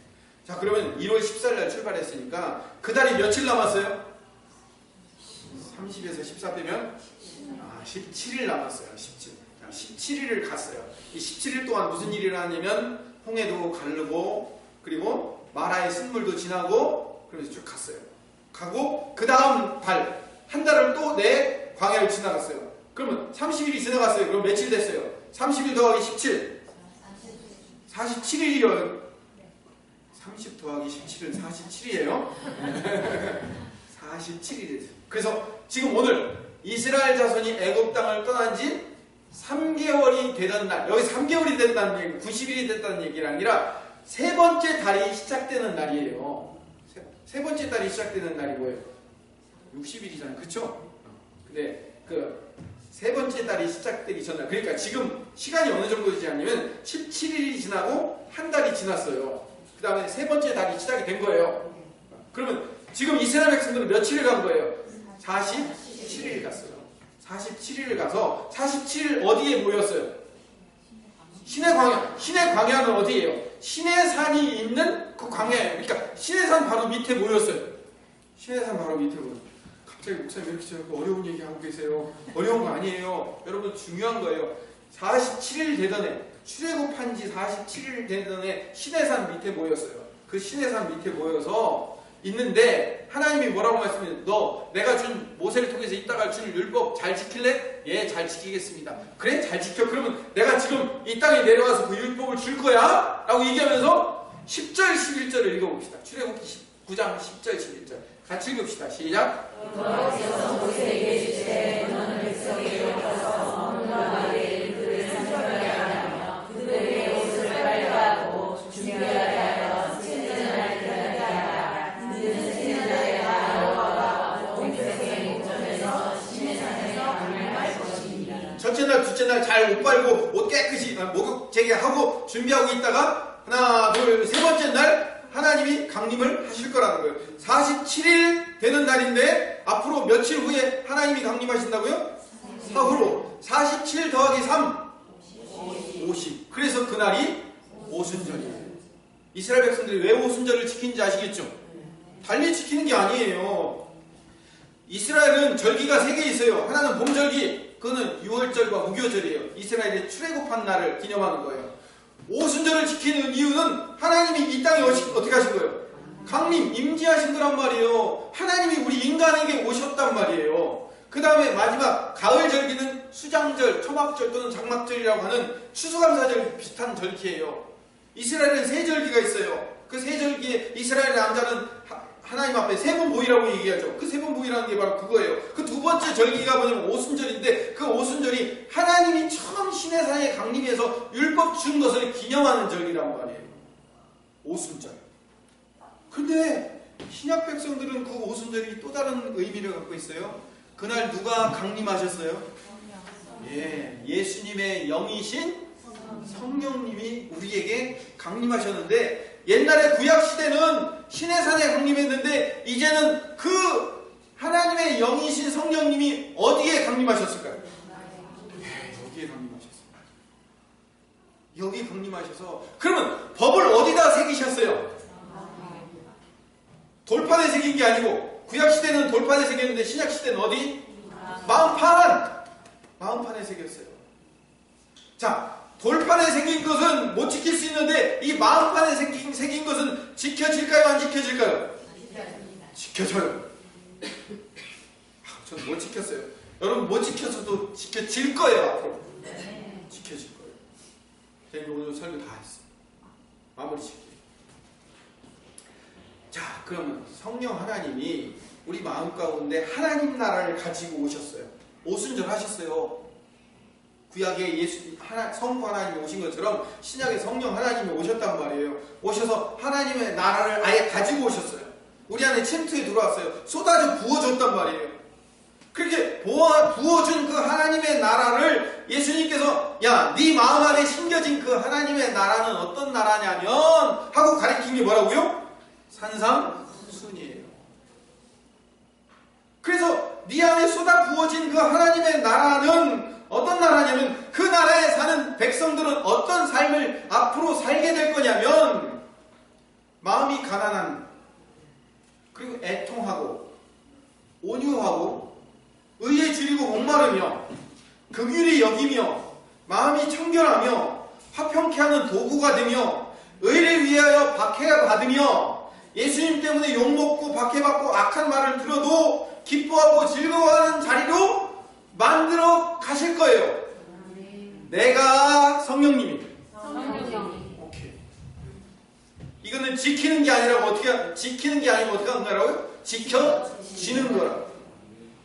자, 그러면 1월 14일 날 출발했으니까 그 달이 며칠 남았어요? 30에서 14 빼면 17일 남았어요. 17. 17일을 갔어요. 이 17일 동안 무슨 일이 일어나냐면 홍해도 가르고 그리고 마라의 쓴물도 지나고 그러면서 쭉 갔어요. 가고 그 다음 달 한 달을 또 내 광야를 지나갔어요. 그러면 30일이 지나갔어요. 그럼 며칠 됐어요? 30일 더하기 17 47일이요. 30 더하기 17은 47이에요. 47일이에요. 그래서 지금 오늘 이스라엘 자손이 애굽 땅을 떠난 지 3개월이 되던 날, 여기 3개월이 됐다는 얘기, 90일이 됐다는 얘기가 아니라 세 번째 달이 시작되는 날이에요. 세 번째 달이 시작되는 날이 뭐예요? 60일이잖아요. 그쵸? 근데 그 세 번째 달이 시작되기 전날, 그러니까 지금 시간이 어느 정도 지났냐면 17일이 지나고 한 달이 지났어요. 그 다음에 세 번째 달이 시작이 된 거예요. 그러면 지금 이스라엘 백성들은 며칠을 간 거예요? 47일 갔어요. 47일 가서 47일 어디에 모였어요? 신의 광야. 신의 광야는 어디예요? 신의 산이 있는 그 광야예요. 그러니까 신의 산 바로 밑에 모였어요. 신의 산 바로 밑에 모였어요. 갑자기 목사님 왜 이렇게 저렇게 어려운 얘기하고 계세요? 어려운 거 아니에요. 여러분 중요한 거예요. 47일 되던 해, 출애굽한 지 47일 되던 해 신의 산 밑에 모였어요. 그 신의 산 밑에 모여서 있는데 하나님이 뭐라고 말씀해요? 너 내가 준 모세를 통해서 이따가 준 율법 잘 지킬래? 예, 잘 지키겠습니다. 그래? 잘 지켜. 그러면 내가 지금 이 땅에 내려와서 그 율법을 줄 거야? 라고 얘기하면서 10절 11절을 읽어봅시다. 출애굽기 9장 10절 11절 같이 읽읍시다. 시작. 여호와께서 모세에게 이르시되 너는 백성에게 가서 문과 아래에 그들을 상처하게 하며 그들에게 옷을 빨래하고 준비하게 하여 친전을 기다리게 하라. 그들은 친전에다 여호와가 온 백성의 목전에서 신의 산에서 강림할 것입니다. 첫째 날, 둘째 날 잘 옷 빨고 옷 깨끗이 목욕 제기하고 준비하고 있다가 하나, 둘, 세 번째 날 하나님이 강림을 하실 거라는 거예요. 47일 되는 날인데 앞으로 며칠 후에 하나님이 강림하신다고요? 사후로 47 더하기 3 50. 그래서 그날이 오순절이에요. 이스라엘 백성들이 왜 오순절을 지키는지 아시겠죠? 달리 지키는 게 아니에요. 이스라엘은 절기가 3개 있어요. 하나는 봄절기, 그거는 6월절과 무교절이에요. 이스라엘의 출애굽한 날을 기념하는 거예요. 오순절을 지키는 이유는 하나님이 이 땅에 어떻게 하신 거예요? 강림, 임재하신 거란 말이에요. 하나님이 우리 인간에게 오셨단 말이에요. 그 다음에 마지막 가을 절기는 수장절, 초막절 또는 장막절이라고 하는 추수감사절 비슷한 절기예요. 이스라엘은 세 절기가 있어요. 그 세 절기에 이스라엘 남자는 하나님 앞에 세 번 모이라고 얘기하죠. 그 세 번 모이라는 게 바로 그거예요. 그 두 번째 절기가 뭐냐면 오순절인데 그 오순절이 하나님이 처음 시내산에 강림해서 율법 준 것을 기념하는 절기란 말이에요. 오순절. 근데 신약 백성들은 그 오순절이 또 다른 의미를 갖고 있어요. 그날 누가 강림하셨어요? 예수님의 영이신 성령님이 우리에게 강림하셨는데, 옛날에 구약시대는 시내산에 강림했는데 이제는 그 하나님의 영이신 성령님이 어디에 강림하셨을까요? 여기에 강림하셨어요. 여기 강림하셔서, 그러면 법을 어디다 새기셨어요? 돌판에 새긴 게 아니고, 구약시대는 돌판에 새겼는데 신약시대는 어디? 마음판에 새겼어요. 자, 돌판에 새긴 것은 못 지킬 수 있는데 이 마음판에 새긴 것은 지켜질까요? 안 지켜질까요? 지켜져요. 저는 못 지켰어요. 여러분 못 지켜서도 지켜질 거예요. 앞으로 지켜질 거예요. 제가 오늘 설교 다 했어요. 마무리 짓기. 자, 그러면 성령 하나님이 우리 마음 가운데 하나님 나라를 가지고 오셨어요. 오순절 하셨어요. 구약에 성부 하나님이 오신 것처럼 신약에 성령 하나님이 오셨단 말이에요. 오셔서 하나님의 나라를 아예 가지고 오셨어요. 우리 안에 침투에 들어왔어요. 쏟아져 부어줬단 말이에요. 그렇게 부어준 그 하나님의 나라를 예수님께서, 야, 네 마음 안에 심겨진 그 하나님의 나라는 어떤 나라냐면 하고 가르친 게 뭐라고요? 산상순이에요. 그래서 네 안에 쏟아 부어진 그 하나님의 나라는 어떤 나라냐면, 그 나라에 사는 백성들은 어떤 삶을 앞으로 살게 될 거냐면, 마음이 가난한, 그리고 애통하고 온유하고 의에 줄이고 목마르며 긍휼히 여기며 마음이 청결하며 화평케 하는 도구가 되며 의를 위하여 박해받으며 예수님 때문에 욕먹고 박해받고 악한 말을 들어도 기뻐하고 즐거워하는 자리로 만들어 가실 거예요. 내가 성령님이. 오케이. 이거는 지키는 게 아니라 지키는 게 아니고 어떻게 하는 거라고요? 지켜지는 거라고.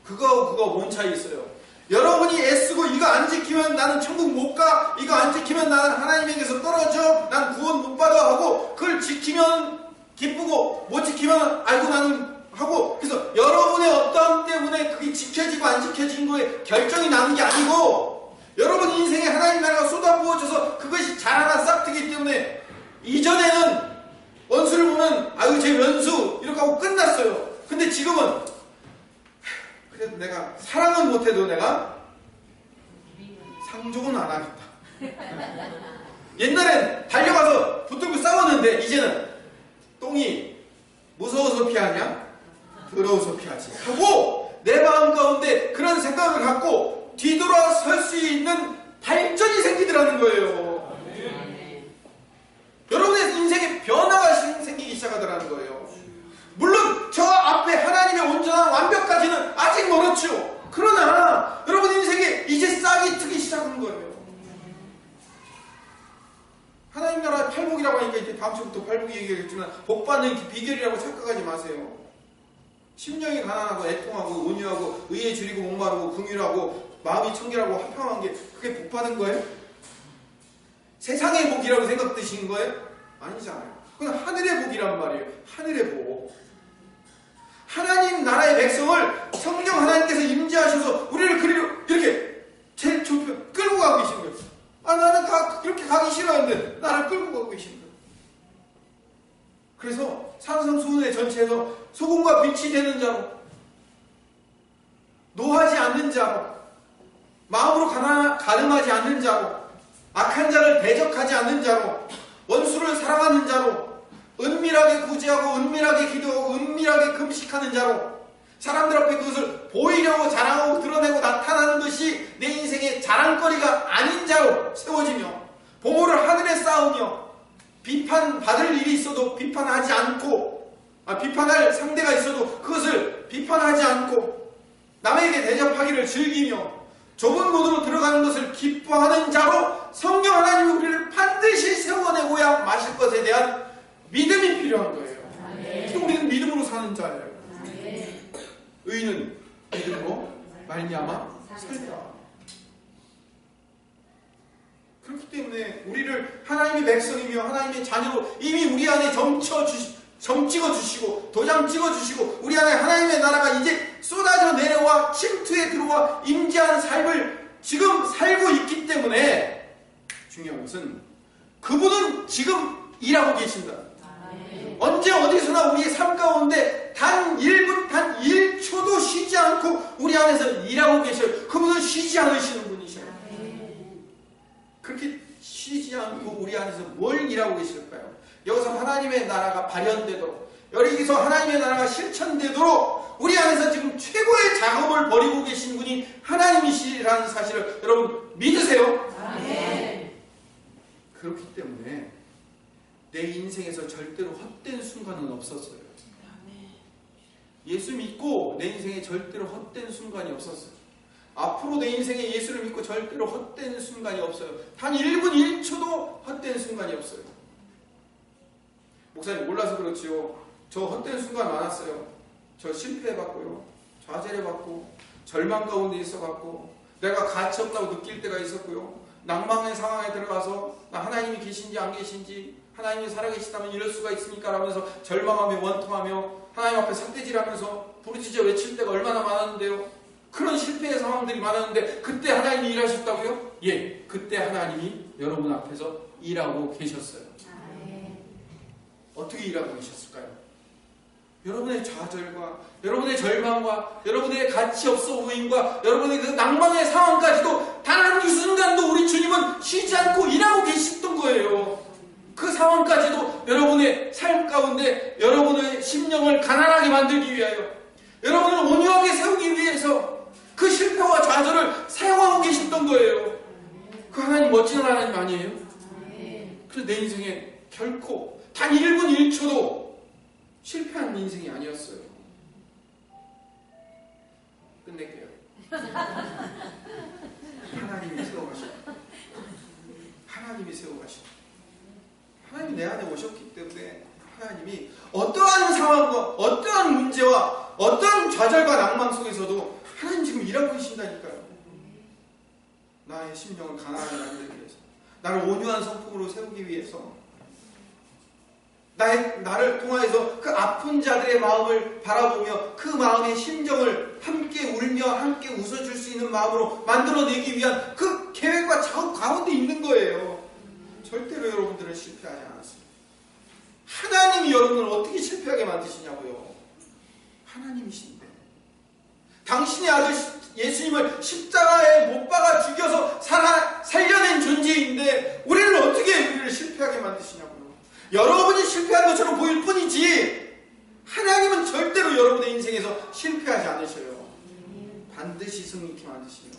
그거 뭔 차이 있어요? 여러분이 애쓰고 이거 안 지키면 나는 천국 못 가, 이거 안 지키면 나는 하나님에게서 떨어져, 난 구원 못 받아 하고, 그걸 지키면 기쁘고 못 지키면 아이고 나는 하고, 그래서 여러분의 어떠함 때문에 그게 지켜지고 안 지켜진 거에 결정이 나는 게 아니고, 여러분 인생에 하나님 나라가 쏟아부어져서 그것이 자라나 싹트기 때문에, 이전에는 원수를 보면 아유 제 원수 이렇게 하고 끝났어요. 근데 지금은 그래도 내가 사랑은 못해도 내가 상종은 안 하겠다. 옛날엔 달려가서 붙들고 싸웠는데 이제는 똥이 무서워서 피하냐? 더러워서 피하지 하고, 내 마음 가운데 그런 생각을 갖고 뒤돌아설 수 있는 발전이 생기더라는 거예요. 여러분의 인생에 변화가 생기기 시작하더라는 거예요. 물론 저 앞에 하나님의 온전한 완벽까지는 아직 멀었죠. 그러나 여러분 인생에 이제 싹이 트기 시작한 거예요. 하나님 나라 팔복이라고 하니까 이제 다음 주부터 팔복 얘기하겠지만, 복받는 비결이라고 착각하지 마세요. 심령이 가난하고 애통하고 온유하고 의에 줄이고 목마르고 긍휼하고 마음이 청결하고 화평한 게 그게 복받은 거예요? 세상의 복이라고 생각되신 거예요? 아니잖아요. 그건 하늘의 복이란 말이에요. 하늘의 복. 하나님 나라의 백성을 성령 하나님께서 임재하셔서 우리를 이렇게 제일 좁혀 끌고 가고 계신 거예요. 아, 나는 그렇게 가기 싫어하는데 나를 끌고 가고 계신 거예요. 그래서 산상수훈회 전체에서 소금과 빛이 되는 자로, 노하지 않는 자로, 마음으로 가늠하지 않는 자로, 악한 자를 대적하지 않는 자로, 원수를 사랑하는 자로, 은밀하게 구제하고 은밀하게 기도하고 은밀하게 금식하는 자로, 사람들 앞에 그것을 보이려고 자랑하고 드러내고 나타나는 것이 내 인생의 자랑거리가 아닌 자로 세워지며, 보물을 하늘에 쌓으며, 비판받을 일이 있어도 비판하지 않고, 비판할 상대가 있어도 그것을 비판하지 않고, 남에게 대접하기를 즐기며 좁은 문으로 들어가는 것을 기뻐하는 자로 성령 하나님이 우리를 반드시 세워내고야 마실 것에 대한 믿음이 필요한 거예요. 그래서 우리는 믿음으로 사는 자예요. 의인은 믿음으로 말미암아 살리라. 그렇기 때문에 우리를 하나님의 백성이며 하나님의 자녀로 이미 우리 안에 점 찍어주시고 도장 찍어주시고 우리 안에 하나님의 나라가 이제 쏟아져 내려와 침투에 들어와 임재하는 삶을 지금 살고 있기 때문에 중요한 것은 그분은 지금 일하고 계신다. 언제 어디서나 우리의 삶 가운데 단 1분, 단 1초도 쉬지 않고 우리 안에서 일하고 계셔요. 그분은 쉬지 않으시는 분이셔요. 그렇게 쉬지 않고 우리 안에서 뭘 일하고 계실까요? 여기서 하나님의 나라가 발현되도록, 여기서 하나님의 나라가 실천되도록 우리 안에서 지금 최고의 작업을 벌이고 계신 분이 하나님이시라는 사실을 여러분 믿으세요? 그렇기 때문에 내 인생에서 절대로 헛된 순간은 없었어요. 예수 믿고 내 인생에 절대로 헛된 순간이 없었어요. 앞으로 내 인생에 예수를 믿고 절대로 헛된 순간이 없어요. 단 1분 1초도 헛된 순간이 없어요. 목사님 몰라서 그렇지요. 저 헛된 순간 많았어요. 저 실패해봤고요. 좌절해봤고 절망 가운데 있어봤고 내가 가치 없다고 느낄 때가 있었고요. 낭망의 상황에 들어가서 나 하나님이 계신지 안 계신지, 하나님이 살아계시다면 이럴 수가 있습니까? 라면서 절망하며 원통하며 하나님 앞에 삿대질하면서 부르짖어 외칠 때가 얼마나 많았는데요. 그런 실패의 상황들이 많았는데 그때 하나님이 일하셨다고요? 예, 그때 하나님이 여러분 앞에서 일하고 계셨어요. 어떻게 일하고 계셨을까요? 여러분의 좌절과 여러분의 절망과 여러분의 가치 없어 보임과 여러분의 그 낭만의 상황까지도 단 한 순간도 우리 주님은 쉬지 않고 일하고 계셨던 거예요. 그 상황까지도 여러분의 삶 가운데 여러분의 심령을 가난하게 만들기 위하여, 여러분을 온유하게 세우기 위해서 그 실패와 좌절을 사용하고 계셨던 거예요. 그 하나님 멋진 하나님 아니에요? 그래서 내 인생에 결코 단 1분 1초도 실패한 인생이 아니었어요. 끝낼게요. 하나님이 세워가시고 하나님이 세워가시고 하나님이 내 안에 오셨기 때문에 하나님이 어떠한 상황과 어떠한 문제와 어떠한 좌절과 낭만 속에서도 하나님 지금 일하고 계신다니까요. 나의 심령을 가난하게 만들기 위해서, 나를 온유한 성품으로 세우기 위해서, 나를 통하여서 그 아픈 자들의 마음을 바라보며 그 마음의 심정을 함께 울며 함께 웃어줄 수 있는 마음으로 만들어내기 위한 그 계획과 작업 가운데 있는 거예요. 절대로 여러분들은 실패하지 않았습니다. 하나님이 여러분을 어떻게 실패하게 만드시냐고요. 하나님이신데 당신의 아들 예수님을 십자가에 못 박아 죽여서 살려낸 존재인데 우리를 실패하게 만드시냐고요. 여러분이 실패한 것처럼 보일 뿐이지 하나님은 절대로 여러분의 인생에서 실패하지 않으셔요. 반드시 승리케 만드시며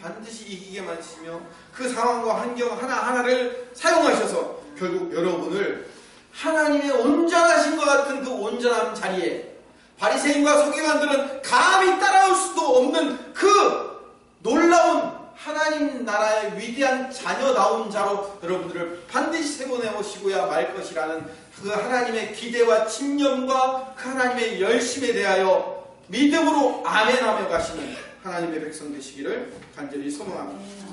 반드시 이기게 만드시며 그 상황과 환경 하나하나를 사용하셔서 결국 여러분을 하나님의 온전하신 것 같은 그 온전한 자리에, 바리새인과 서기관들은 감히 따라올 수도 없는 그 놀라운 하나님 나라의 위대한 자녀다운 자로 여러분들을 반드시 세워내오시고야 말 것이라는 그 하나님의 기대와 집념과 그 하나님의 열심에 대하여 믿음으로 아멘하며 가시는 하나님의 백성 되시기를 간절히 소망합니다.